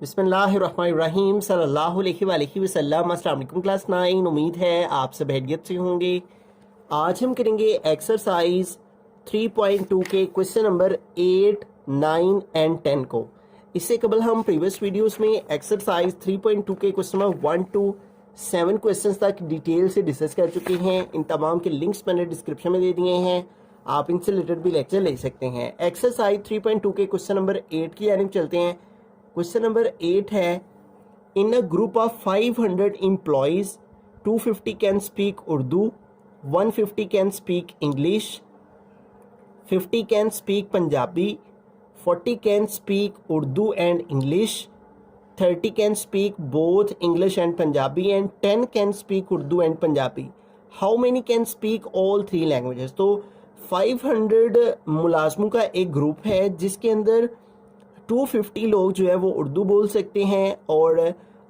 बिस्मिल्लाहिर्रहमानिर्रहीम सल्लल्लाहु अलैहि वसल्लम। अस्सलाम वालेकुम क्लास 9। उम्मीद है आप सब खैरियत से होंगे। आज हम करेंगे एक्सरसाइज 3.2 के क्वेश्चन नंबर 8, 9 एंड 10 को। इससे कबल हम प्रीवियस वीडियोस में एक्सरसाइज 3.2 के क्वेश्चन नंबर 1 to 7 क्वेश्चंस तक डिटेल से डिस्कस कर चुके हैं। इन तमाम के लिंक्स मैंने डिस्क्रिप्शन में दे दिए हैं, आप इनसे रिलेटेड भी लेक्चर ले सकते हैं। एक्सरसाइज 3.2 के क्वेश्चन नंबर 8 की यानी चलते हैं। क्वेश्चन नंबर 8 है, in a group of 500 employees 250 can speak Urdu, 150 can speak English, 50 can speak Punjabi, 40 can speak Urdu and English, 30 can speak both English and Punjabi and 10 can speak Urdu and Punjabi. How many can speak all 3 languages. तो 500 मुलाजमों का एक group है जिसके अंदर 250 लोग जो है वो उर्दू बोल सकते हैं और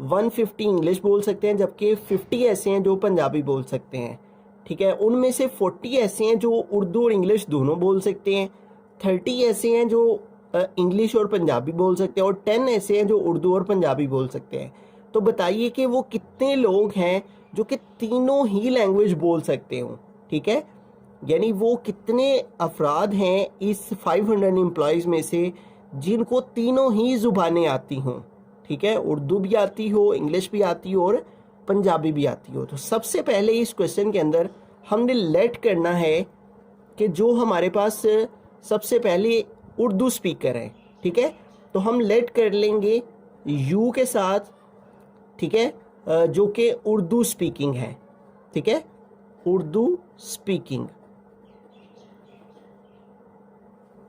150 इंग्लिश बोल सकते हैं, जबकि 50 ऐसे हैं जो पंजाबी बोल सकते हैं। ठीक है, उनमें से 40 ऐसे हैं जो उर्दू और इंग्लिश दोनों बोल सकते हैं, 30 ऐसे हैं जो इंग्लिश और पंजाबी बोल सकते हैं और 10 ऐसे हैं जो उर्दू और पंजाबी बोल सकते हैं। तो बताइए कि वो कितने लोग हैं जो कि तीनों ही लैंग्वेज बोल सकते हों। ठीक है, यानी वो कितने अफराद हैं इस 500 एम्प्लॉयज़ में से जिनको तीनों ही ज़ुबानें आती हों। ठीक है, उर्दू भी आती हो, इंग्लिश भी आती हो और पंजाबी भी आती हो। तो सबसे पहले इस क्वेश्चन के अंदर हमने लेट करना है कि जो हमारे पास सबसे पहले उर्दू स्पीकर हैं। ठीक है, तो हम लेट कर लेंगे यू के साथ। ठीक है, जो कि उर्दू स्पीकिंग है। ठीक है, उर्दू स्पीकिंग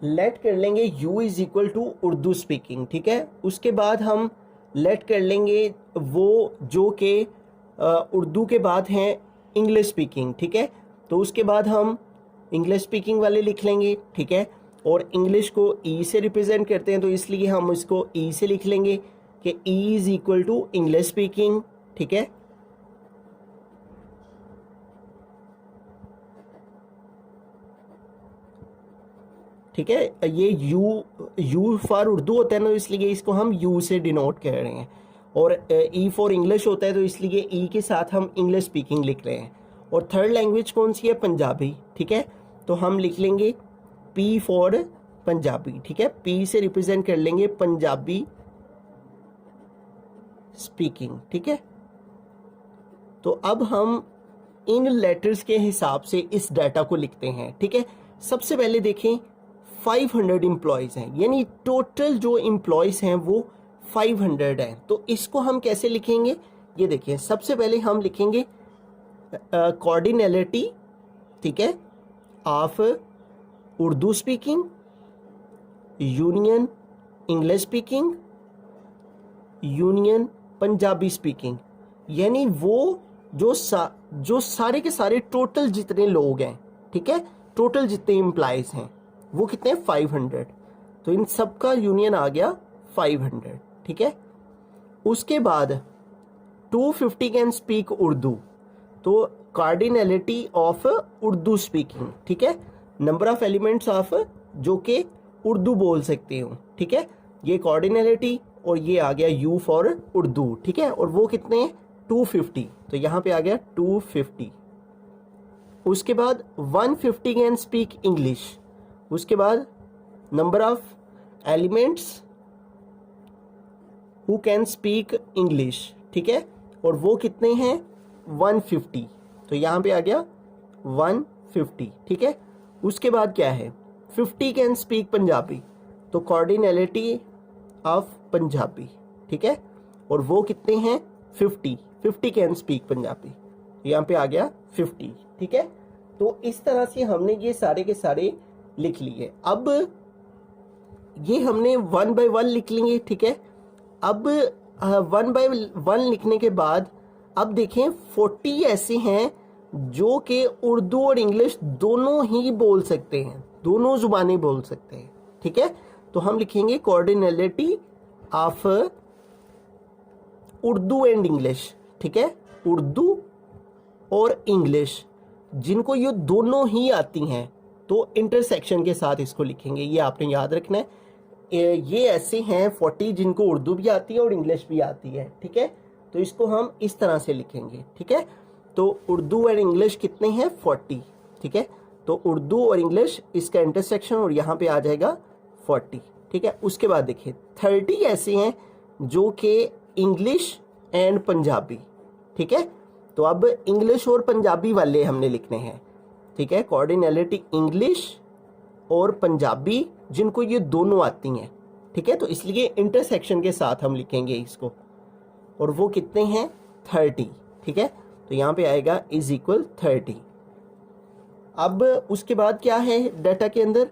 लेट कर लेंगे u is equal to Urdu speaking. ठीक है, उसके बाद हम लेट कर लेंगे वो जो कि उर्दू के बाद हैं इंग्लिश स्पीकिंग। ठीक है, तो उसके बाद हम इंग्लिश स्पीकिंग वाले लिख लेंगे। ठीक है, और इंग्लिश को ई से रिप्रेजेंट करते हैं तो इसलिए हम इसको ई से लिख लेंगे कि E is equal to English speaking. ठीक है, ठीक है, ये यू फॉर उर्दू होता है ना, इसलिए इसको हम यू से डिनोट कर रहे हैं। और ई फॉर इंग्लिश होता है तो इसलिए ई के साथ हम इंग्लिश स्पीकिंग लिख रहे हैं। और थर्ड लैंग्वेज कौन सी है? पंजाबी। ठीक है, तो हम लिख लेंगे पी फॉर पंजाबी। ठीक है, पी से रिप्रेजेंट कर लेंगे पंजाबी स्पीकिंग। ठीक है, तो अब हम इन लेटर्स के हिसाब से इस डाटा को लिखते हैं। ठीक है, सबसे पहले देखें 500 एम्प्लॉयज़ हैं, यानी टोटल जो एम्प्लॉयज़ हैं वो 500 हैं। तो इसको हम कैसे लिखेंगे? ये देखिए, सबसे पहले हम लिखेंगे कॉर्डिनलिटी। ठीक है, of Urdu speaking, union English speaking, union Punjabi speaking. यानी वो जो सारे के सारे टोटल जितने लोग हैं, ठीक है, टोटल जितने एम्प्लॉयज़ हैं वो कितने? 500। तो इन सब का यूनियन आ गया 500। ठीक है, उसके बाद 250 कैन स्पीक उर्दू, तो कार्डिनलिटी ऑफ उर्दू स्पीकिंग। ठीक है, नंबर ऑफ एलिमेंट्स ऑफ जो कि उर्दू बोल सकते हो। ठीक है, ये कार्डिनलिटी और ये आ गया यू फॉर उर्दू। ठीक है, और वो कितने? 250। तो यहाँ पे आ गया 250। उसके बाद 150 कैन स्पीक इंग्लिश। उसके बाद number of elements who can speak English. ठीक है, और वो कितने हैं? 150। तो यहाँ पे आ गया 150। ठीक है, उसके बाद क्या है? 50 कैन स्पीक पंजाबी, तो कार्डिनलिटी ऑफ पंजाबी। ठीक है, और वो कितने हैं? 50 कैन स्पीक पंजाबी, यहाँ पे आ गया 50। ठीक है, तो इस तरह से हमने ये सारे के सारे लिख लिए। अब ये हमने 1 by 1 लिख लेंगे। ठीक है, अब 1 by 1 लिखने के बाद अब देखें 40 ऐसे हैं जो कि उर्दू और इंग्लिश दोनों ही बोल सकते हैं, दोनों जुबानें बोल सकते हैं। ठीक है, तो हम लिखेंगे कोऑर्डिनेलिटी ऑफ उर्दू एंड इंग्लिश। ठीक है, उर्दू और इंग्लिश जिनको ये दोनों ही आती हैं तो इंटरसेक्शन के साथ इसको लिखेंगे, ये आपने याद रखना है। ये ऐसे हैं 40 जिनको उर्दू भी आती है और इंग्लिश भी आती है, ठीक है। तो इसको हम इस तरह से लिखेंगे, ठीक है। तो उर्दू और इंग्लिश कितने हैं 40, ठीक है। तो उर्दू और इंग्लिश इसका इंटरसेक्शन और यहाँ पे आ जाएगा 40, ठीक है। उसके बाद देखिए 30 ऐसे हैं जो कि इंग्लिश एंड पंजाबी, ठीक है। तो अब इंग्लिश और पंजाबी वाले हमने लिखने हैं, ठीक है। कॉर्डिनलिटी इंग्लिश और पंजाबी जिनको ये दोनों आती हैं, ठीक है। तो इसलिए इंटरसेक्शन के साथ हम लिखेंगे इसको, और वो कितने हैं 30, ठीक है। तो यहाँ पे आएगा इज इक्वल 30। अब उसके बाद क्या है डाटा के अंदर,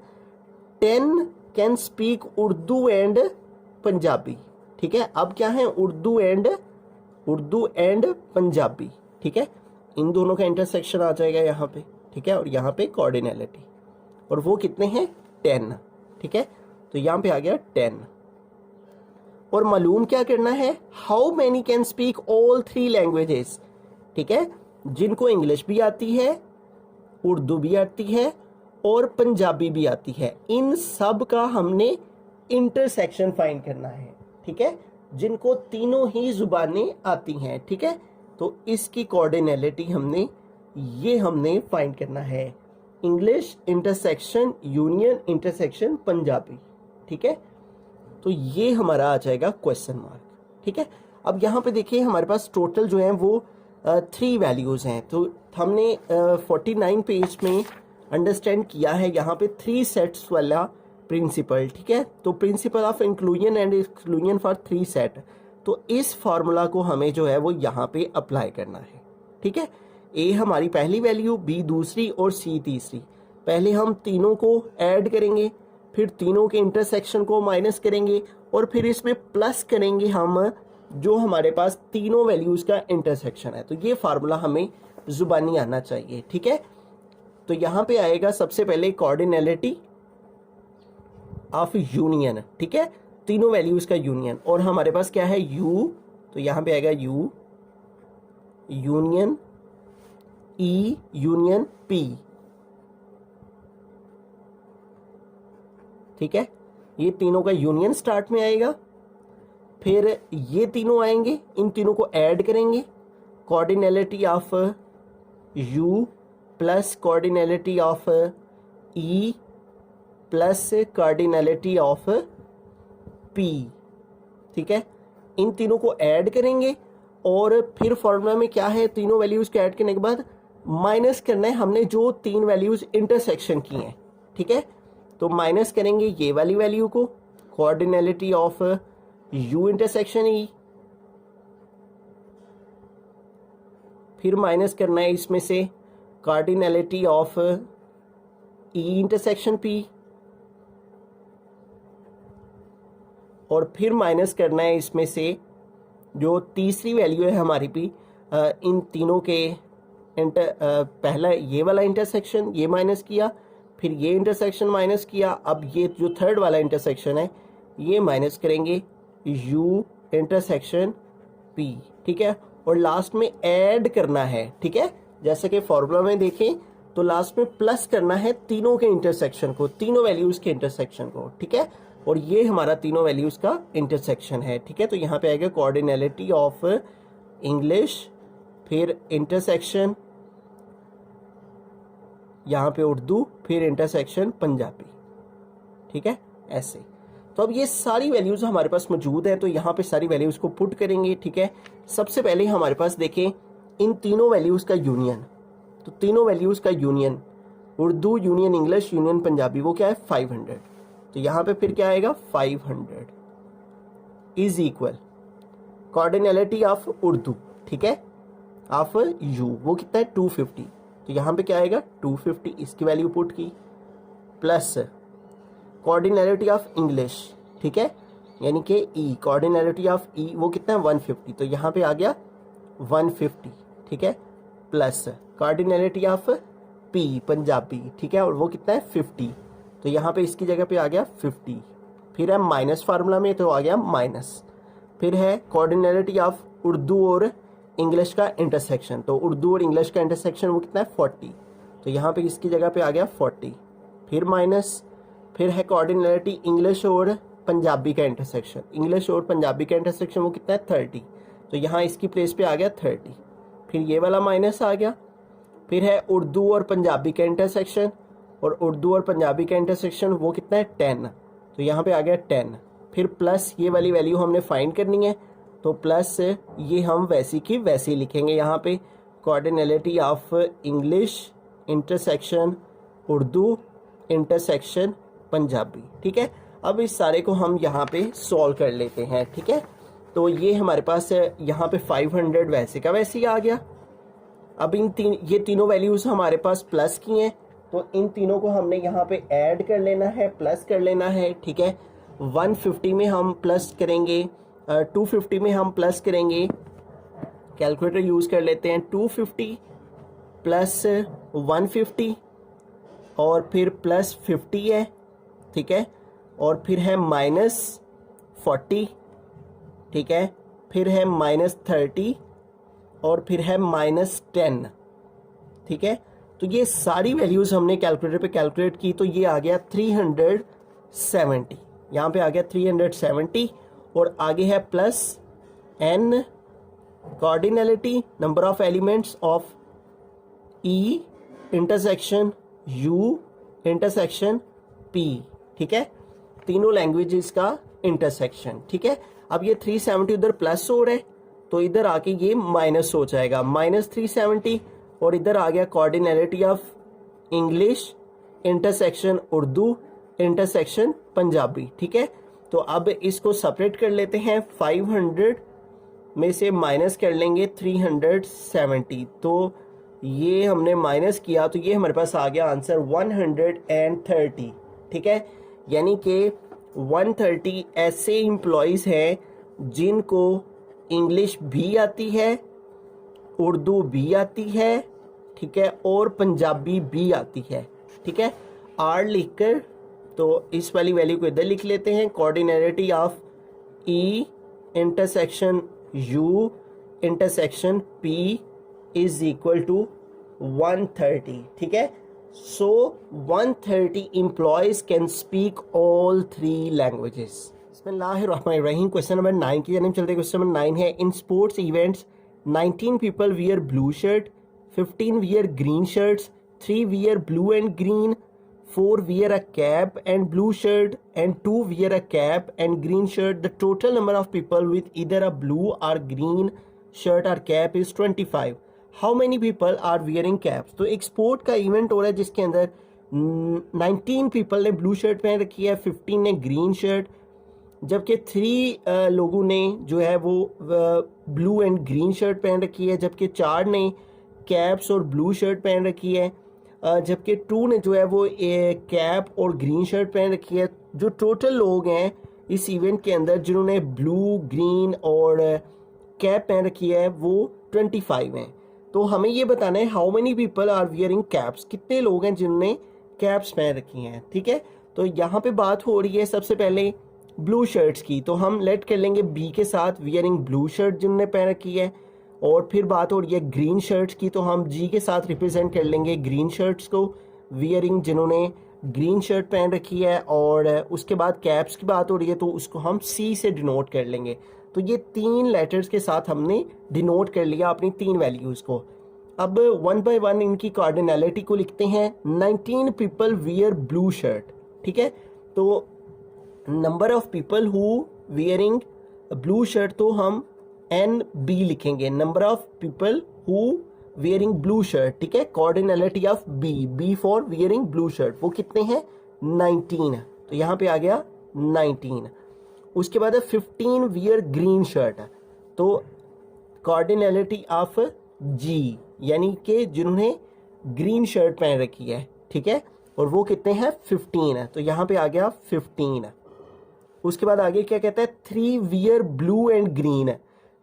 10 can speak Urdu and Punjabi, ठीक है। अब क्या है उर्दू एंड पंजाबी, ठीक है। इन दोनों का इंटरसेक्शन आ जाएगा यहाँ पे, ठीक है। और यहाँ पे कॉर्डिनलिटी, और वो कितने हैं 10, ठीक है। तो यहाँ पे आ गया 10। और मालूम क्या करना है, how many can speak all 3 languages, ठीक है। जिनको इंग्लिश भी आती है, उर्दू भी आती है और पंजाबी भी आती है, इन सब का हमने इंटरसेक्शन फाइंड करना है, ठीक है। जिनको तीनों ही जुबानें आती हैं, ठीक है। तो इसकी कॉर्डिनलिटी हमने फाइंड करना है, English intersection union intersection Punjabi, ठीक है। तो ये हमारा आ जाएगा क्वेश्चन मार्क, ठीक है। अब यहाँ पे देखिए हमारे पास टोटल जो है वो 3 वैल्यूज़ हैं। तो हमने 49 पेज में अंडरस्टैंड किया है यहाँ पे 3 सेट्स वाला प्रिंसिपल, ठीक है। तो principle of inclusion and exclusion for 3 set, तो इस फार्मूला को हमें जो है वो यहाँ पे अप्लाई करना है, ठीक है। ए हमारी पहली वैल्यू, बी दूसरी और सी तीसरी। पहले हम तीनों को ऐड करेंगे, फिर तीनों के इंटरसेक्शन को माइनस करेंगे और फिर इसमें प्लस करेंगे हम जो हमारे पास तीनों वैल्यूज़ का इंटरसेक्शन है। तो ये फार्मूला हमें जुबानी आना चाहिए, ठीक है। तो यहाँ पे आएगा सबसे पहले कॉर्डिनलिटी ऑफ यूनियन, ठीक है, तीनों वैल्यूज़ का यूनियन। और हमारे पास क्या है यू, तो यहाँ पे आएगा you union E union P, ठीक है। ये तीनों का यूनियन स्टार्ट में आएगा, फिर ये तीनों आएंगे, इन तीनों को ऐड करेंगे, cardinality of U plus cardinality of E plus cardinality of P, ठीक है। इन तीनों को ऐड करेंगे और फिर फॉर्मूला में क्या है, तीनों वैल्यूज को ऐड करने के बाद माइनस करना है हमने जो 3 वैल्यूज इंटरसेक्शन की हैं, ठीक है। तो माइनस करेंगे ये वाली वैल्यू को, कोऑर्डिनलिटी ऑफ यू इंटरसेक्शन ई, फिर माइनस करना है इसमें से cardinality of E intersection P, और फिर माइनस करना है इसमें से जो तीसरी वैल्यू है हमारी पी, इन तीनों के पहला ये वाला इंटरसेक्शन ये माइनस किया, फिर ये इंटरसेक्शन माइनस किया, अब ये जो थर्ड वाला इंटरसेक्शन है ये माइनस करेंगे यू इंटरसेक्शन पी, ठीक है। और लास्ट में ऐड करना है, ठीक है। जैसे कि फॉर्मूला में देखें तो लास्ट में प्लस करना है तीनों के इंटरसेक्शन को, तीनों वैल्यूज के इंटरसेक्शन को, ठीक है। और ये हमारा तीनों वैल्यूज का इंटरसेक्शन है, ठीक है। तो यहाँ पे आएगा कोऑर्डिनलिटी ऑफ इंग्लिश, फिर इंटरसेक्शन यहाँ पे उर्दू, फिर इंटरसेक्शन पंजाबी, ठीक है, ऐसे। तो अब ये सारी वैल्यूज हमारे पास मौजूद हैं, तो यहाँ पे सारी वैल्यूज को पुट करेंगे, ठीक है। सबसे पहले हमारे पास देखें इन तीनों वैल्यूज का यूनियन, तो तीनों वैल्यूज का union Urdu union English union Punjabi, वो क्या है 500। तो यहाँ पे फिर क्या आएगा 500 इज इक्वल कॉर्डिनलिटी ऑफ उर्दू, ठीक है, ऑफ यू, वो कितना है 250। तो यहाँ पे क्या आएगा 250, इसकी वैल्यू पुट की, प्लस कॉर्डिनलिटी ऑफ इंग्लिश, ठीक है, यानी कि ई, कॉर्डिनलिटी ऑफ ई वो कितना है 150, तो यहाँ पे आ गया 150, ठीक है, plus cardinality of P Punjabi, ठीक है, और वो कितना है 50, तो यहाँ पे इसकी जगह पे आ गया 50, फिर है माइनस फार्मूला में तो आ गया माइनस, फिर है कॉर्डिनलिटी ऑफ उर्दू और इंग्लिश का इंटरसेक्शन, तो उर्दू और इंग्लिश का इंटरसेक्शन वो कितना है 40, तो यहाँ पे इसकी जगह पे आ गया 40, फिर माइनस, फिर है कॉर्डिनलिटी इंग्लिश और पंजाबी का इंटरसेक्शन, इंग्लिश और पंजाबी का इंटरसेक्शन वो कितना है 30, तो यहाँ इसकी प्लेस पे आ गया 30। फिर ये वाला माइनस आ गया। फिर है उर्दू और पंजाबी का इंटरसेक्शन, और उर्दू और पंजाबी का इंटरसेक्शन वो कितना है 10, तो यहाँ पे आ गया 10। फिर प्लस ये वाली वैल्यू हमने फाइंड करनी है, तो प्लस ये हम वैसी की वैसी लिखेंगे यहाँ पे, cardinality of English intersection Urdu intersection Punjabi. ठीक है, अब इस सारे को हम यहाँ पे सॉल्व कर लेते हैं। ठीक है, तो ये हमारे पास यहाँ पे 500 वैसे का वैसे ही आ गया। अब ये तीनों वैल्यूज हमारे पास प्लस की हैं, तो इन तीनों को हमने यहाँ पे ऐड कर लेना है, प्लस कर लेना है। ठीक है, 150 में हम प्लस करेंगे, 250 में हम प्लस करेंगे, कैलकुलेटर यूज़ कर लेते हैं। 250 प्लस 150 और फिर प्लस 50 है। ठीक है, और फिर है -40। ठीक है, फिर है -30 और फिर है -10। ठीक है, तो ये सारी वैल्यूज़ हमने कैलकुलेटर पे कैलकुलेट की, तो ये आ गया 370। यहाँ पे आ गया 370, और आगे है plus n cardinality number of elements of E intersection U intersection P। ठीक है, तीनों लैंग्वेजेस का इंटरसेक्शन। ठीक है, अब ये 370 उधर प्लस हो रहा है, तो इधर आके ये माइनस हो जाएगा, -370, और इधर आ गया cardinality of English intersection Urdu intersection Punjabi. ठीक है, तो अब इसको सेपरेट कर लेते हैं, 500 में से माइनस कर लेंगे 370, तो ये हमने माइनस किया, तो ये हमारे पास आ गया आंसर 130। ठीक है, यानी कि 130 ऐसे एम्प्लॉयज़ हैं जिनको इंग्लिश भी आती है, उर्दू भी आती है, ठीक है, और पंजाबी भी आती है। ठीक है, आर लिखकर, तो इस वाली वैल्यू को इधर लिख लेते हैं, cardinality of E intersection U intersection P is equal to 130। ठीक है, so 130 employees can speak all 3 languages. बिस्मिल्लाहिर्रहमानिर्रहीम। क्वेश्चन नंबर 9 की जानब चलते हैं। क्वेश्चन नंबर 9 है, in sports events 19 people wear blue shirt, 15 wear green shirts, 3 wear blue and green, 4 wear a cap and blue shirt, and 2 wear a cap and green shirt. The total number of people with either a blue or green shirt or cap is 25. How many people are wearing caps? तो एक sport का event हो रहा है जिसके अंदर 19 people ने blue shirt पहन रखी है, 15 ने ग्रीन शर्ट, जबकि 3 लोगों ने जो है वो ब्लू एंड ग्रीन शर्ट पहन रखी है, जबकि 4 ने कैप्स और ब्लू शर्ट पहन रखी है, जबकि 2 ने जो है वो कैप और ग्रीन शर्ट पहन रखी है। जो टोटल लोग हैं इस इवेंट के अंदर जिन्होंने ब्लू ग्रीन और कैप पहन रखी है वो 25 हैं। तो हमें ये बताना है how many people are wearing caps, कितने लोग हैं जिन्होंने कैप्स पहन रखी हैं। ठीक है, तो यहाँ पे बात हो रही है सबसे पहले ब्लू शर्ट्स की, तो हम लेट कर लेंगे बी के साथ, वियरिंग ब्लू शर्ट जिन्होंने पहन रखी है। और फिर बात हो रही है ग्रीन शर्ट्स की, तो हम जी के साथ रिप्रेजेंट कर लेंगे ग्रीन शर्ट्स को, वियरिंग जिन्होंने ग्रीन शर्ट पहन रखी है। और उसके बाद कैप्स की बात हो रही है तो उसको हम सी से डिनोट कर लेंगे। तो ये 3 लेटर्स के साथ हमने डिनोट कर लिया अपनी 3 वैल्यूज़ को। अब 1 बाय 1 इनकी कार्डिनलिटी को लिखते हैं। 19 पीपल वियर ब्लू शर्ट। ठीक है, तो number of people who wearing blue shirt, तो हम एन बी लिखेंगे, number of people who wearing blue shirt. ठीक है, cardinality of B, B for wearing blue shirt, वो कितने हैं 19, तो यहाँ पे आ गया 19। उसके बाद है 15 वियर ग्रीन शर्ट, तो कार्डिनलिटी ऑफ जी, यानी कि जिन्होंने ग्रीन शर्ट पहन रखी है। ठीक है, और वो कितने हैं 15, तो यहाँ पे आ गया 15। उसके बाद आगे क्या कहता है, 3 वियर ब्लू एंड ग्रीन,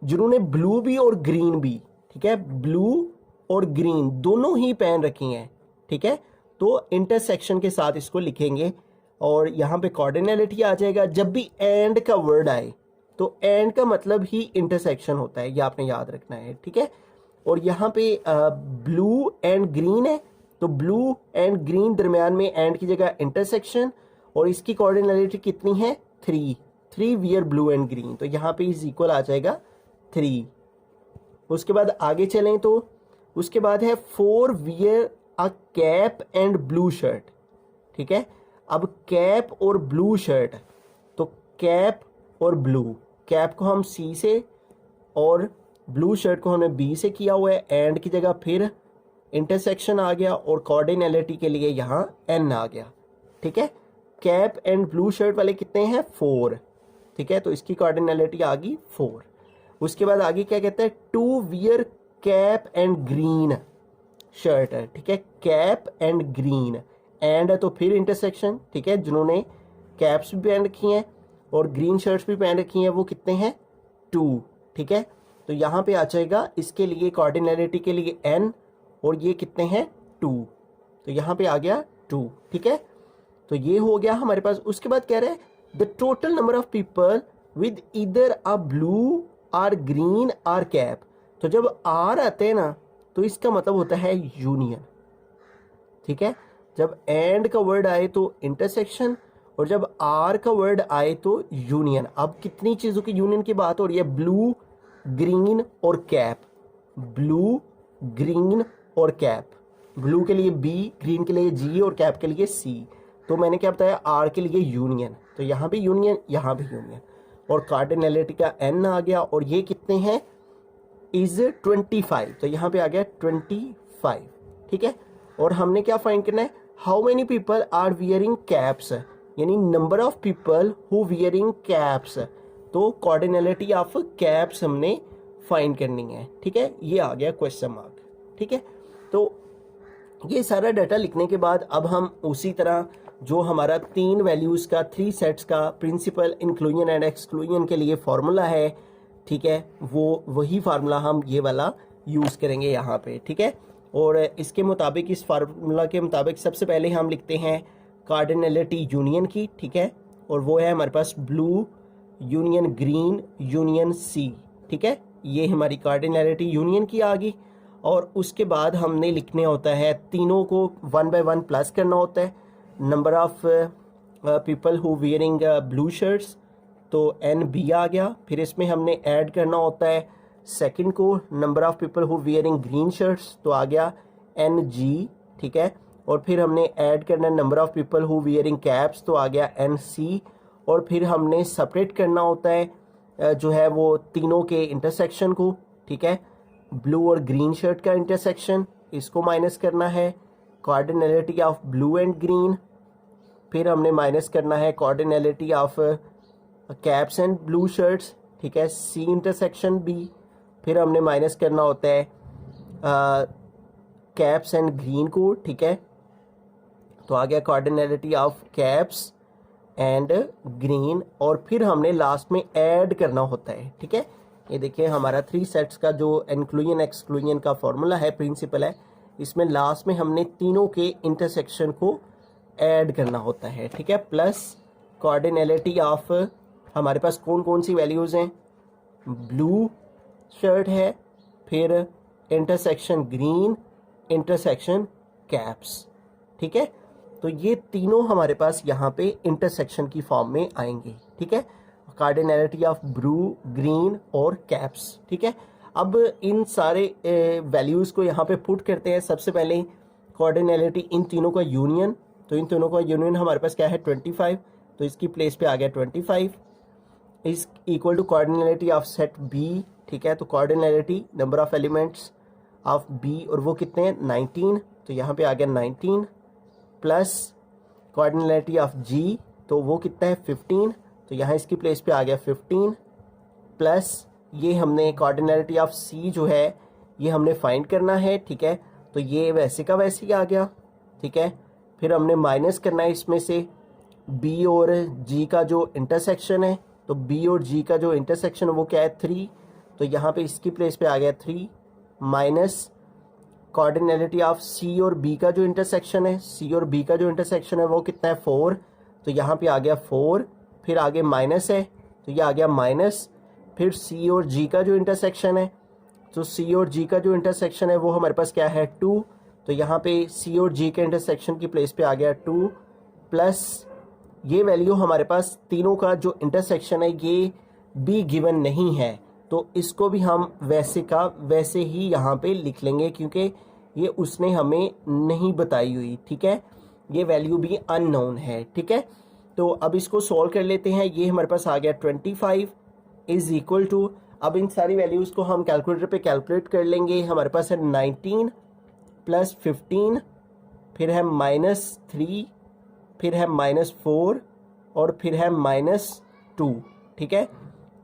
जिन्होंने ब्लू भी और ग्रीन भी, ठीक है, ब्लू और ग्रीन दोनों ही पहन रखी हैं। ठीक है, तो इंटरसेक्शन के साथ इसको लिखेंगे, और यहाँ पे कार्डिनलिटी आ जाएगा। जब भी एंड का वर्ड आए तो एंड का मतलब ही इंटरसेक्शन होता है, ये आपने याद रखना है। ठीक है, और यहाँ पे ब्लू एंड ग्रीन है, तो ब्लू एंड ग्रीन दरमियान में एंड की जगह इंटरसेक्शन, और इसकी कार्डिनलिटी कितनी है three wear blue and green, तो यहाँ पे इज इक्वल आ जाएगा 3। उसके बाद आगे चलें तो उसके बाद है 4 wear a cap and blue shirt, ठीक है। अब कैप और ब्लू शर्ट, तो कैप और ब्लू, कैप को हम सी से और ब्लू शर्ट को हमने बी से किया हुआ है, एंड की जगह फिर इंटरसेक्शन आ गया और कॉर्डिनलिटी के लिए यहाँ एन आ गया, ठीक है। कैप एंड ब्लू शर्ट वाले कितने हैं 4, ठीक है, तो इसकी कॉर्डिनलिटी आ गई 4। उसके बाद आगे क्या कहता है 2 wear cap and green shirt है, ठीक है, कैप एंड ग्रीन, एंड है तो फिर इंटरसेक्शन, ठीक है, जिन्होंने कैप्स भी पहन रखी हैं और ग्रीन शर्ट्स भी पहन रखी हैं वो कितने हैं 2, ठीक है। तो यहाँ पे आ जाएगा इसके लिए कॉर्डिनलिटी के लिए n और ये कितने हैं 2, तो यहाँ पे आ गया 2, ठीक है। तो ये हो गया हमारे पास। उसके बाद कह रहे हैं the total number of people with इधर a blue or green or cap, तो जब आर आते हैं ना तो इसका मतलब होता है यूनियन, ठीक है। जब एंड का वर्ड आए तो इंटरसेक्शन और जब आर का वर्ड आए तो यूनियन। अब कितनी चीजों की यूनियन की बात हो रही है, ब्लू ग्रीन और कैप, ब्लू ग्रीन और कैप, ब्लू के लिए बी, ग्रीन के लिए जी और कैप के लिए सी। तो मैंने क्या बताया आर के लिए यूनियन, तो यहाँ भी यूनियन यहाँ भी यूनियन, और कार्डिनलिटी का एन आ गया और ये कितने हैं इज 25, तो यहाँ पे आ गया 25, ठीक है। और हमने क्या फाइंड करना है how many people are wearing caps, यानी number of people who wearing caps, तो कॉर्डिनलिटी ऑफ कैप्स हमने फाइंड करनी है, ठीक है। ये आ गया क्वेश्चन मार्क, ठीक है। तो ये सारा डाटा लिखने के बाद अब हम उसी तरह जो हमारा 3 वैल्यूज का 3 सेट्स का प्रिंसिपल इंक्लूजन एंड एक्सक्लूजन के लिए फॉर्मूला है, ठीक है, वो वही फार्मूला हम ये वाला यूज़ करेंगे यहाँ पे, ठीक है। और इसके मुताबिक, इस फार्मूला के मुताबिक सबसे पहले हम लिखते हैं कार्डिनलिटी यूनियन की, ठीक है, और वो है हमारे पास blue union green union C, ठीक है, ये हमारी कार्डिनलिटी यूनियन की आ गई। और उसके बाद हमने लिखने होता है तीनों को 1 बाय 1 प्लस करना होता है, number of people who wearing blue shirts, तो एन बी आ गया। फिर इसमें हमने ऐड करना होता है सेकंड को, number of people who wearing green shirts, तो आ गया एन जी, ठीक है। और फिर हमने ऐड करना है number of people who wearing caps, तो आ गया एन सी। और फिर हमने सेपरेट करना होता है जो है वो तीनों के इंटरसेक्शन को, ठीक है, ब्लू और ग्रीन शर्ट का इंटरसेक्शन, इसको माइनस करना है, cardinality of blue and green. फिर हमने माइनस करना है cardinality of caps and blue shirts, ठीक है, सी इंटरसेक्शन बी। फिर हमने माइनस करना होता है कैप्स एंड ग्रीन को, ठीक है, तो आ गया cardinality of caps and green. और फिर हमने लास्ट में ऐड करना होता है, ठीक है। ये देखिए हमारा 3 सेट्स का जो इंक्लूजन एक्सक्लूजन का फॉर्मूला है, प्रिंसिपल है, इसमें लास्ट में हमने तीनों के इंटरसेक्शन को ऐड करना होता है, ठीक है, प्लस कार्डिनलिटी ऑफ हमारे पास कौन कौन सी वैल्यूज़ हैं, ब्लू शर्ट है, फिर इंटरसेक्शन ग्रीन, इंटरसेक्शन कैप्स, ठीक है। तो ये तीनों हमारे पास यहाँ पे इंटरसेक्शन की फॉर्म में आएंगे, ठीक है, कार्डिनलिटी ऑफ ब्लू ग्रीन और कैप्स, ठीक है। अब इन सारे वैल्यूज़ को यहाँ पे पुट करते हैं। सबसे पहले कार्डिनलिटी इन तीनों का यूनियन, तो इन तीनों का यूनियन हमारे पास क्या है 25, तो इसकी प्लेस पे आ गया 25 is equal to cardinality of set B, ठीक है, तो cardinality number of elements of B, और वो कितने हैं 19, तो यहाँ पे आ गया 19 प्लस कार्डिनलिटी ऑफ जी, तो वो कितना है 15, तो यहाँ इसकी प्लेस पे आ गया 15 प्लस ये हमने कार्डिनलिटी ऑफ सी जो है ये हमने फाइंड करना है, ठीक है, तो ये वैसे का वैसे ही आ गया, ठीक है। फिर हमने माइनस करना है इसमें से बी और जी का जो इंटरसेक्शन है, तो बी और जी का जो इंटरसेक्शन है वो क्या है 3, तो यहाँ पे इसकी प्लेस पे आ गया 3 माइनस कार्डिनलिटी ऑफ सी और बी का जो इंटरसेक्शन है, सी और बी का जो इंटरसेक्शन है वो कितना है 4, तो यहाँ पे आ गया 4, फिर आगे माइनस है तो ये आ गया माइनस, फिर सी और जी का जो इंटरसेक्शन है, तो सी और जी का जो इंटरसेक्शन है वो हमारे पास क्या है 2, तो यहाँ पे सी और जी के इंटरसेक्शन की प्लेस पे आ गया 2 प्लस ये वैल्यू हमारे पास तीनों का जो इंटरसेक्शन है ये भी गिवन नहीं है, तो इसको भी हम वैसे का वैसे ही यहाँ पे लिख लेंगे क्योंकि ये उसने हमें नहीं बताई हुई। ठीक है, ये वैल्यू भी अननोन है। ठीक है, तो अब इसको सॉल्व कर लेते हैं। ये हमारे पास आ गया 25 इज इक्वल टू, अब इन सारी वैल्यूज़ को हम कैलकुलेटर पे कैलकुलेट कर लेंगे। हमारे पास है 19 प्लस 15, फिर है -3, फिर है -4 और फिर है -2। ठीक है,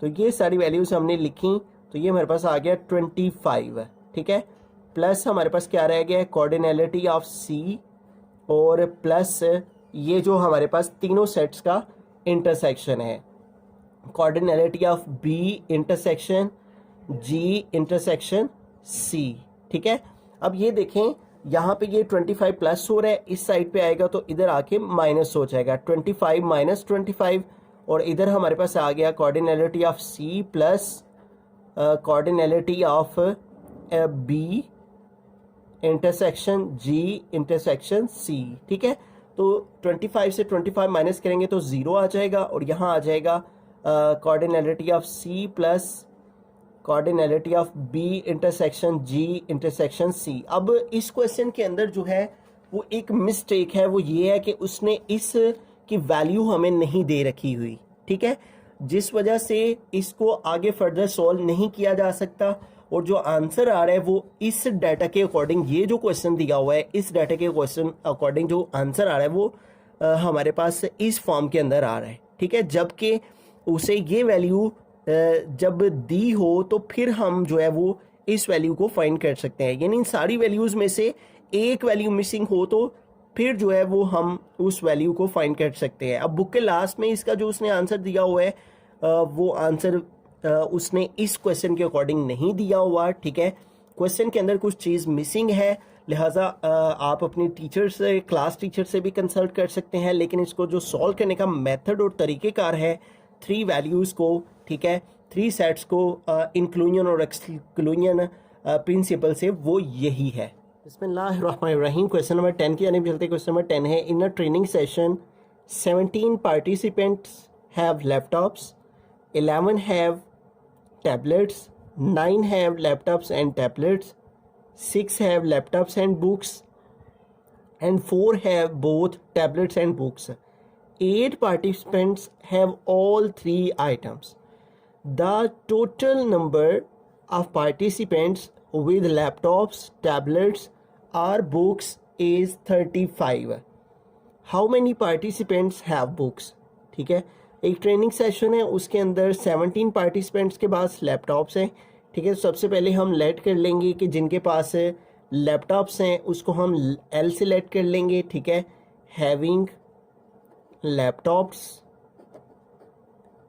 तो ये सारी वैल्यूज़ हमने लिखी, तो ये हमारे पास आ गया 25। ठीक है, प्लस हमारे पास क्या रह गया है, कॉर्डिनलिटी ऑफ सी, और प्लस ये जो हमारे पास तीनों सेट्स का इंटरसेक्शन है, cardinality of B intersection G intersection C. ठीक है, अब ये देखें यहाँ पे ये 25 प्लस हो रहा है, इस साइड पे आएगा तो इधर आके माइनस हो जाएगा, 25 माइनस 25, और इधर हमारे पास आ गया cardinality of C plus cardinality of B intersection G intersection C. ठीक है, तो 25 से 25 माइनस करेंगे तो 0 आ जाएगा, और यहाँ आ जाएगा cardinality of C plus cardinality of B intersection G intersection C. अब इस क्वेश्चन के अंदर जो है वो एक मिस्टेक है, वो ये है कि उसने इस की वैल्यू हमें नहीं दे रखी हुई। ठीक है, जिस वजह से इसको आगे फर्दर सॉल्व नहीं किया जा सकता, और जो आंसर आ रहा है वो इस डाटा के अकॉर्डिंग, ये जो क्वेश्चन दिया हुआ है इस डाटा के क्वेश्चन अकॉर्डिंग जो आंसर आ रहा है वो हमारे पास इस फॉर्म के अंदर आ रहा है। ठीक है, जबकि उसे ये वैल्यू जब दी हो तो फिर हम जो है वो इस वैल्यू को फाइंड कर सकते हैं, यानी इन सारी वैल्यूज़ में से एक वैल्यू मिसिंग हो तो फिर जो है वो हम उस वैल्यू को फाइंड कर सकते हैं। अब बुक के लास्ट में इसका जो उसने आंसर दिया हुआ है वो आंसर उसने इस क्वेश्चन के अकॉर्डिंग नहीं दिया हुआ। ठीक है, क्वेश्चन के अंदर कुछ चीज़ मिसिंग है, लिहाजा आप अपनी टीचर से, क्लास टीचर से भी कंसल्ट कर सकते हैं, लेकिन इसको जो सॉल्व करने का मेथड और तरीक़ेकार है 3 वैल्यूज़ को, ठीक है, 3 सेट्स को इंक्लूजन और एक्सक्लूजन प्रिंसिपल से, वो यही है। बिस्मिल्लाहिर्रहमानिर्रहीम। क्वेश्चन नंबर 10 की जानिब चलते। क्वेश्चन नंबर 10 है, in a training session 17 participants have laptops, 11 have tablets, 9 have laptops and tablets, 6 have laptops and books, and 4 have both tablets and books. 8 participants have all 3 items. The total number of participants with laptops, tablets, or books is 35. How many participants have books? ठीक है, एक training session है, उसके अंदर 17 participants के पास laptops हैं। ठीक है, तो सबसे पहले हम लेट कर लेंगे कि जिनके पास लैपटॉप्स हैं उसको हम एल से लेट कर लेंगे। ठीक है, हैविंग लैपटॉप्स।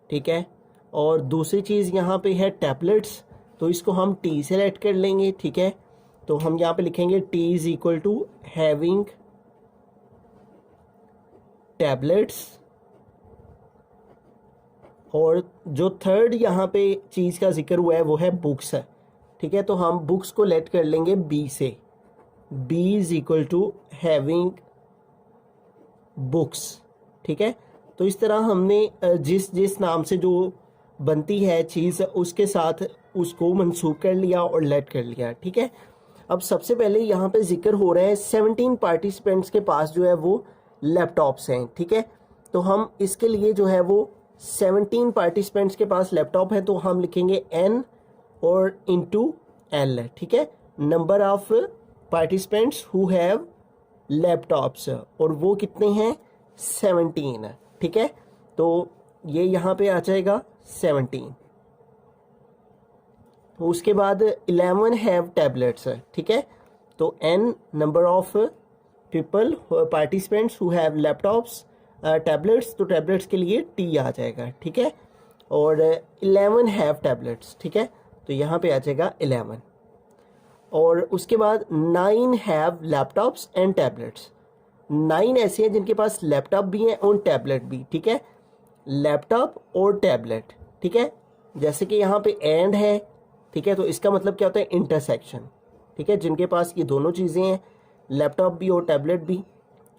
ठीक है, और दूसरी चीज़ यहाँ पे है टैबलेट्स, तो इसको हम टी से लेट कर लेंगे। ठीक है, तो हम यहाँ पे लिखेंगे T is equal to having tablets, और जो थर्ड यहाँ पे चीज़ का जिक्र हुआ है वो है बुक्स है। ठीक है, तो हम बुक्स को लेट कर लेंगे बी से, B is equal to having books. ठीक है, तो इस तरह हमने जिस जिस नाम से जो बनती है चीज़ उसके साथ उसको मंसूब कर लिया और लेट कर लिया। ठीक है, अब सबसे पहले यहाँ पे जिक्र हो रहा है 17 पार्टिसिपेंट्स के पास जो है वो लैपटॉप्स हैं। ठीक है, तो हम इसके लिए जो है वो 17 पार्टिसिपेंट्स के पास लैपटॉप है, तो हम लिखेंगे n और इंटू l। ठीक है, number of participants who have laptops, और वो कितने हैं 17। ठीक है, तो ये यहाँ पे आ जाएगा 17। उसके बाद 11 हैव टैबलेट्स। ठीक है, तो n number of people participants who have laptops, tablets, तो टैबलेट्स के लिए टी आ जाएगा। ठीक है, और 11 हैव टैबलेट्स। ठीक है, तो यहाँ पे आ जाएगा 11, और उसके बाद 9 हैव लैपटॉप्स एंड टैबलेट्स। 9 ऐसे हैं जिनके पास लैपटॉप भी हैं और टैबलेट भी। ठीक है, लैपटॉप और टैबलेट। ठीक है, जैसे कि यहाँ पे एंड है। ठीक है, तो इसका मतलब क्या होता है इंटरसेक्शन। ठीक है, जिनके पास ये दोनों चीज़ें हैं, लैपटॉप भी और टैबलेट भी,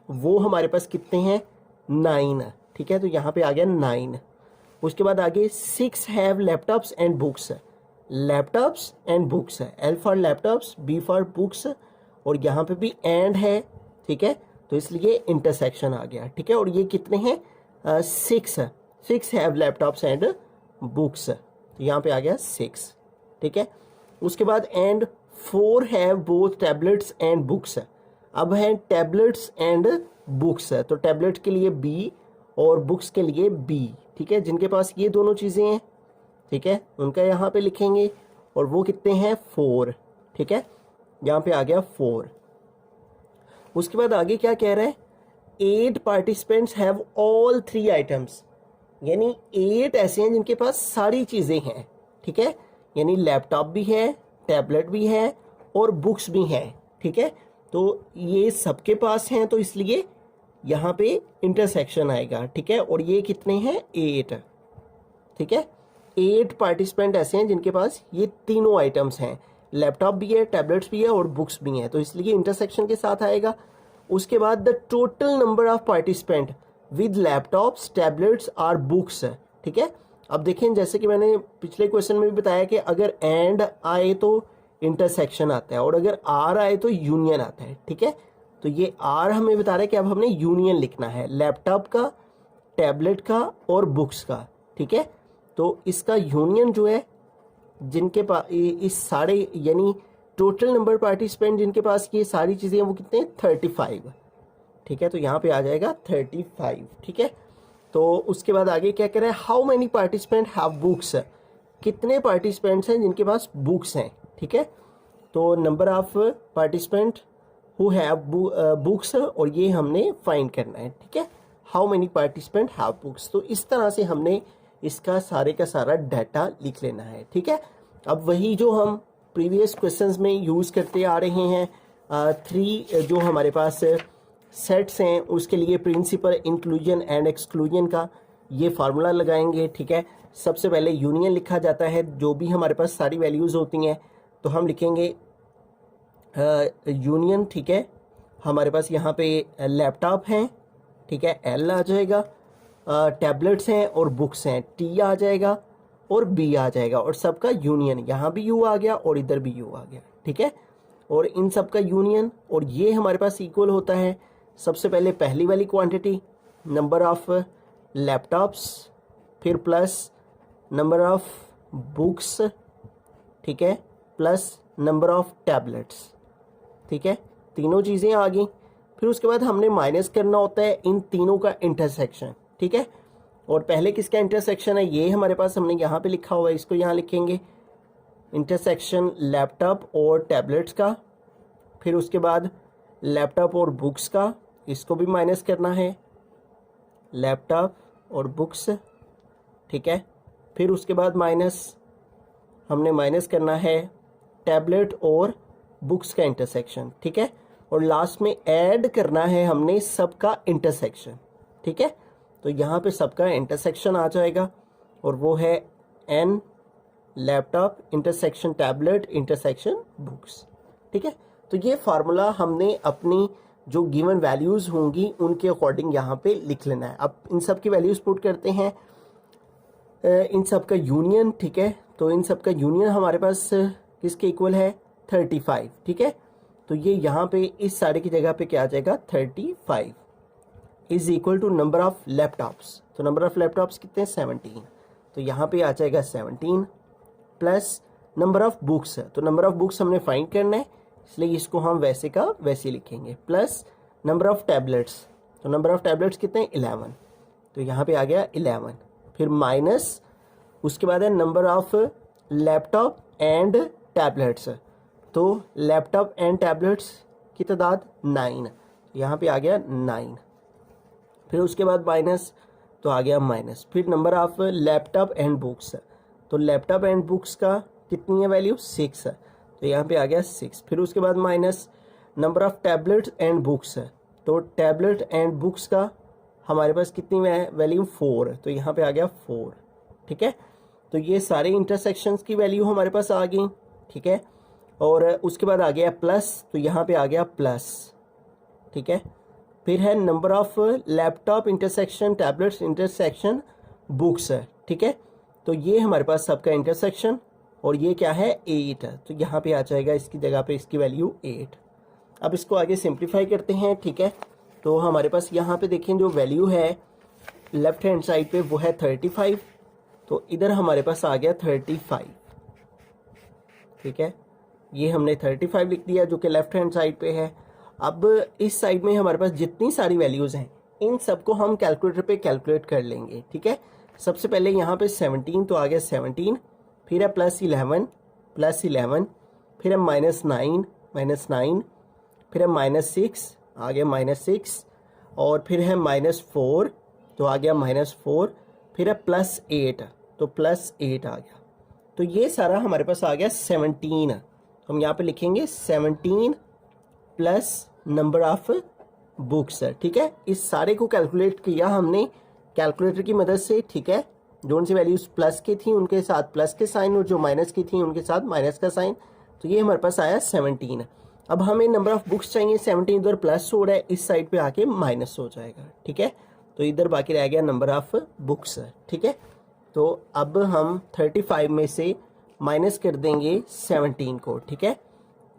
वो हमारे पास कितने हैं 9। ठीक है, तो यहाँ पे आ गया 9। उसके बाद आगे 6 have laptops and books, laptops and books है, L for laptops, B for books, और यहाँ पे भी एंड है, ठीक है, तो इसलिए इंटरसेक्शन आ गया, ठीक है। और ये कितने हैं, 6 हैव लैपटॉप्स एंड बुक्स, तो यहाँ पे आ गया 6, ठीक है। उसके बाद and 4 have both tablets and books, अब है टैबलेट्स एंड बुक्स, तो टैबलेट के लिए B और बुक्स के लिए B, ठीक है, जिनके पास ये दोनों चीज़ें हैं, ठीक है, उनका यहाँ पे लिखेंगे, और वो कितने हैं 4, ठीक है, यहाँ पे आ गया 4। उसके बाद आगे क्या कह रहा है, 8 पार्टिसिपेंट्स हैव ऑल 3 आइटम्स, यानी 8 ऐसे हैं जिनके पास सारी चीज़ें हैं, ठीक है, यानी लैपटॉप भी है, टैबलेट भी है और बुक्स भी हैं, ठीक है, तो ये सबके पास हैं, तो इसलिए यहाँ पे इंटरसेक्शन आएगा, ठीक है। और ये कितने हैं 8, ठीक है, 8 पार्टिसिपेंट ऐसे हैं जिनके पास ये तीनों आइटम्स हैं, लैपटॉप भी है, टैबलेट्स भी है और बुक्स भी हैं, तो इसलिए इंटरसेक्शन के साथ आएगा। उसके बाद the total number of participant with laptops tablets or books, ठीक है। अब देखें, जैसे कि मैंने पिछले क्वेश्चन में भी बताया कि अगर एंड आए तो इंटरसेक्शन आता है, और अगर आर आए तो यूनियन आता है, ठीक है। तो ये आर हमें बता रहा है कि अब हमने यूनियन लिखना है, लैपटॉप का, टैबलेट का और बुक्स का, ठीक है। तो इसका यूनियन जो है, जिनके पास इस सारे यानी टोटल नंबर पार्टिसिपेंट जिनके पास ये सारी चीज़ें हैं वो कितने हैं 35, ठीक है, तो यहाँ पे आ जाएगा 35, ठीक है। तो उसके बाद आगे क्या कह रहा है, how many participant have books, कितने पार्टिसिपेंट्स हैं जिनके पास बुक्स हैं, ठीक है। तो number of participant who have books, और ये हमने फाइंड करना है, ठीक है, how many participant have books. तो इस तरह से हमने इसका सारे का सारा डाटा लिख लेना है, ठीक है। अब वही जो हम प्रीवियस क्वेश्चंस में यूज़ करते आ रहे हैं, 3 जो हमारे पास सेट्स हैं उसके लिए प्रिंसिपल इंक्लूजन एंड एक्सक्लूजन का ये फार्मूला लगाएंगे, ठीक है। सबसे पहले यूनियन लिखा जाता है, जो भी हमारे पास सारी वैल्यूज़ होती हैं तो हम लिखेंगे यूनियन, ठीक है। हमारे पास यहाँ पे लैपटॉप हैं, ठीक है, L आ जाएगा, टैबलेट्स हैं और बुक्स हैं, T आ जाएगा और B आ जाएगा, और सबका यूनियन, यहाँ भी U आ गया और इधर भी U आ गया, ठीक है। और इन सब का यूनियन, और ये हमारे पास इक्वल होता है सबसे पहले पहली वाली क्वांटिटी नंबर ऑफ लैपटॉप्स, फिर प्लस नंबर ऑफ बुक्स, ठीक है, प्लस नंबर ऑफ टैबलेट्स, ठीक है, तीनों चीज़ें आ गई। फिर उसके बाद हमने माइनस करना होता है इन तीनों का इंटरसेक्शन, ठीक है। और पहले किसका इंटरसेक्शन है, ये हमारे पास हमने यहाँ पे लिखा हुआ है, इसको यहाँ लिखेंगे इंटरसेक्शन लैपटॉप और टैबलेट्स का। फिर उसके बाद लैपटॉप और बुक्स का, इसको भी माइनस करना है, लैपटॉप और बुक्स, ठीक है। फिर उसके बाद हमने माइनस करना है टैबलेट और बुक्स का इंटरसेक्शन, ठीक है। और लास्ट में ऐड करना है हमने सबका इंटरसेक्शन, ठीक है। तो यहाँ पे सबका इंटरसेक्शन आ जाएगा, और वो है N laptop intersection tablet intersection books, ठीक है। तो ये फार्मूला हमने अपनी जो गिवन वैल्यूज़ होंगी उनके अकॉर्डिंग यहाँ पे लिख लेना है। अब इन सब की वैल्यूज़ पुट करते हैं, इन सब का यूनियन, ठीक है। तो इन सब का यूनियन हमारे पास किसके इक्वल है 35, ठीक है। तो ये यहाँ पे इस सारे की जगह पे क्या आ जाएगा 35 is equal to number of laptops. तो नंबर ऑफ लैपटॉप्स कितने 17, तो यहाँ पे आ जाएगा 17 प्लस नंबर ऑफ बुक्स। तो नंबर ऑफ बुक्स हमने फाइंड करना है, इसलिए इसको हम वैसे का वैसे लिखेंगे, प्लस नंबर ऑफ टैबलेट्स। तो नंबर ऑफ टैबलेट्स कितने 11, तो यहाँ पे आ गया 11। फिर माइनस उसके बाद है number of laptop and tablets. तो लैपटॉप एंड टैबलेट्स की तादाद 9, यहाँ पे आ गया 9। फिर उसके बाद माइनस, तो आ गया माइनस। फिर number of laptop and books, तो लैपटॉप एंड बुक्स का कितनी है वैल्यू 6, तो यहाँ पे आ गया 6। फिर उसके बाद minus number of tablets and books, तो टैबलेट एंड बुक्स का हमारे पास कितनी वैल्यू 4, तो यहाँ पे आ गया 4, ठीक है। तो ये सारे इंटरसेक्शंस की वैल्यू हमारे पास आ गई, ठीक है। और उसके बाद आ गया प्लस, तो यहाँ पे आ गया प्लस, ठीक है। फिर है number of laptop intersection tablets intersection books है, ठीक है। तो ये हमारे पास सबका इंटरसेक्शन और ये क्या है 8 है, तो यहाँ पे आ जाएगा इसकी जगह पे इसकी वैल्यू 8। अब इसको आगे सिंप्लीफाई करते हैं, ठीक है। तो हमारे पास यहाँ पे देखें जो वैल्यू है लेफ्ट हैंड साइड पे वो है 35, तो इधर हमारे पास आ गया 35, ठीक है। ये हमने 35 लिख दिया जो कि लेफ्ट हैंड साइड पे है। अब इस साइड में हमारे पास जितनी सारी वैल्यूज़ हैं इन सबको हम कैलकुलेटर पे कैलकुलेट कर लेंगे, ठीक है। सबसे पहले यहाँ पे 17 तो आ गया 17, फिर है +11, फिर है -9, फिर है -6 आ गया -6, और फिर है -4 तो आ गया -4, फिर है +8 तो +8 आ गया। तो ये सारा हमारे पास आ गया 17। हम यहाँ पे लिखेंगे 17 प्लस नंबर ऑफ बुक्स, ठीक है। इस सारे को कैलकुलेट किया हमने कैलकुलेटर की मदद से, ठीक है। जो सी वैल्यूज प्लस की थी उनके साथ प्लस के साइन और जो माइनस की थी उनके साथ माइनस का साइन, तो ये हमारे पास आया 17। अब हमें नंबर ऑफ बुक्स चाहिए, 17 इधर प्लस हो रहा है, इस साइड पे आके माइनस हो जाएगा, ठीक है। तो इधर बाकी रह गया नंबर ऑफ बुक्स, ठीक है। तो अब हम 35 में से माइनस कर देंगे 17 को, ठीक है।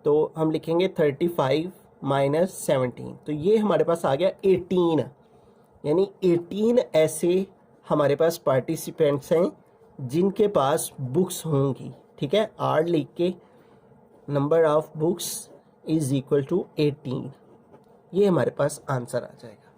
तो हम लिखेंगे 35 माइनस 17, तो ये हमारे पास आ गया 18, यानी 18 ऐसे हमारे पास पार्टिसिपेंट्स हैं जिनके पास बुक्स होंगी, ठीक है। आर लिख के number of books is equal to 18, ये हमारे पास आंसर आ जाएगा।